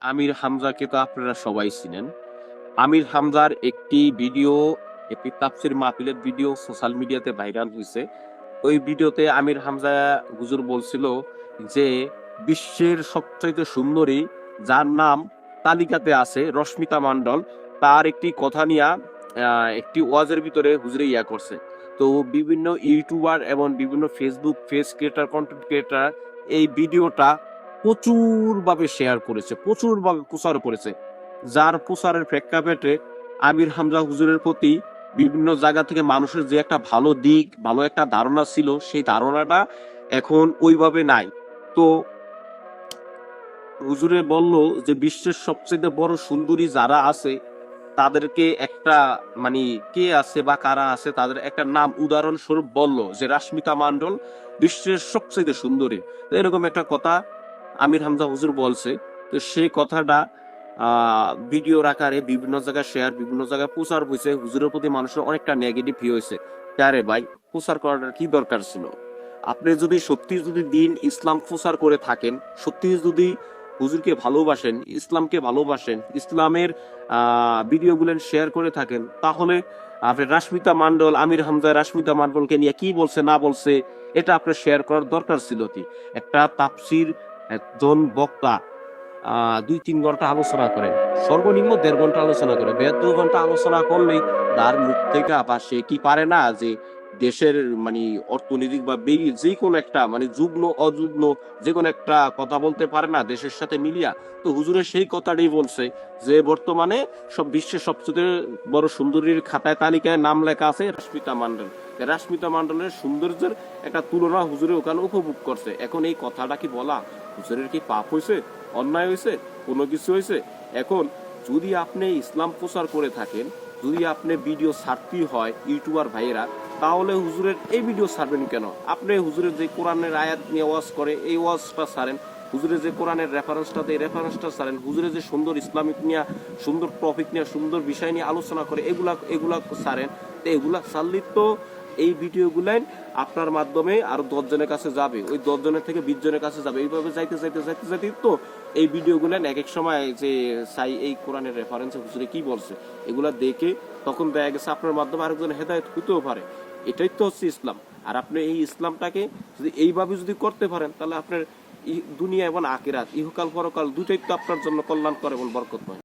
আমির হামজাকে তো আপনারা সবাই চিনেন। আমির হামজার একটি তাফসীর মাহফিলের ভিডিও সোশ্যাল মিডিয়াতে ভাইরাল হয়েছে। ওই ভিডিওতে আমির হামজা হুজুর বলছিল যে বিশ্বের সবচাইতে সুন্দরী যার নাম তালিকাতে আছে রশ্মিতা মণ্ডল, তার একটি কথা নিয়ে একটি ওয়াজের ভিতরে হুজুরে করছে। তো বিভিন্ন ইউটিউবার এবং বিভিন্ন Facebook page creator, content creator এই ভিডিওটা প্রচুরভাবে শেয়ার করেছে, প্রচুরভাবে প্রচার করেছে। যার প্রচারের প্রেক্ষাপটে আমির হামজা হুজুরের প্রতি বিভিন্ন জায়গা থেকে মানুষের যে একটা ভালো দিক, ভালো একটা ধারণা ছিল, সেই ধারণাটা এখন ওইভাবে নাই। তো হুজুরে বলল যে বিশ্বের সবচেয়ে বড় সুন্দরী যারা আছে তাদেরকে একটা মানে কে আছে বা কারা আছে তাদের একটা নাম উদাহরণস্বরূপ বলল যে রাশ্মিতা মণ্ডল বিশ্বের সবচেয়ে সুন্দরী। তো এরকম একটা কথা আমির হামজা হুজুর বলছে। তো সেই কথাটা ভিডিওর আকারে বিভিন্ন জায়গায় শেয়ার, বিভিন্ন জায়গায় প্রচার হয়েছে। হুজুরের প্রতি মানুষের অনেকটা নেগেটিভ ভিউ হয়েছে। আরে ভাই, প্রচার করার কি দরকার ছিল? আপনি যদি দিন ইসলাম প্রচার করে থাকেন, সত্যি যদি হুজুরকে ভালোবাসেন, ইসলামকে ভালোবাসেন, ইসলামের ভিডিওগুলো শেয়ার করে থাকেন, তাহলে আপনি রাশ্মিতা মণ্ডল, আমির হামজা রাশ্মিতা মণ্ডলকে নিয়ে কি বলছে না বলছে এটা আপনার শেয়ার করার দরকার ছিল কি? একটা তাফসীর একজন বক্তা ২-৩ ঘন্টা আলোচনা করেন, সর্বনিম্ন ১.৫ ঘন্টা আলোচনা করে, ১.৫-২ ঘন্টা আলোচনা করলেই তার মুখ থেকে আবার সে কি পারে না যে দেশের মানে অর্থনৈতিক বা যে কোনো একটা মানে যুগ্ম অযুগ্ম যে কোনো একটা কথা বলতে পারে না দেশের সাথে মিলিয়া। তো হুজুরের সেই কথাটাই বলছে যে বর্তমানে বিশ্বের সবচেয়ে বড় সুন্দরীর খাতায় তালিকায় নাম লেখা আছে রাশ্মিতা মণ্ডল। রাশ্মিতা মণ্ডলের সৌন্দর্যের একটা তুলনা হুজুরে ওখানে উপভোগ করছে। এখন এই কথাটা কি বলা হুজুরের কি পাপ হয়েছে, অন্যায় হয়েছে, কোনো কিছু হয়েছে? এখন যদি আপনি ইসলাম প্রচার করে থাকেন, যদি আপনি ভিডিও ছাড়তেই হয় ইউটিউবার ভাইয়েরা, তাহলে হুজুরের এই ভিডিও ছাড়বেন কেন? আপনি হুজুরের যে কোরআনের আয়াত নিয়ে ওয়াজ করে এই ওয়াজটা ছাড়েন, হুজুরের যে কোরআনের রেফারেন্সটা দেয় রেফারেন্সটা ছাড়েন, হুজুরের যে সুন্দর ইসলামিক নিয়ে, সুন্দর টপিক নিয়ে, সুন্দর বিষয় নিয়ে আলোচনা করে এগুলা ছাড়েন। তো এগুলা ছাড়লে তো এই ভিডিওগুলাই আপনার মাধ্যমে আরো ১০ জনের কাছে যাবে, ওই ১০ জনের থেকে ২০ জনের কাছে যাবে, এইভাবে যাইতে যাইতে যাইতে যাইতে তো এই ভিডিওগুলো এক এক সময় যে চাই এই কোরআনের রেফারেন্সে হুজুরে কি বলছে এগুলা দেখে তখন দেখা গেছে আপনার মাধ্যমে আরেকজন হেদায়েত হইতেও পারে। এটাই তো হচ্ছে ইসলাম। আর আপনি এই ইসলামটাকে যদি এইভাবে যদি করতে পারেন, তাহলে আপনার দুনিয়া এবং আখিরাত, ইহকাল পরকাল দুটাই তো আপনার জন্য কল্যাণকর এবং বরকতময়।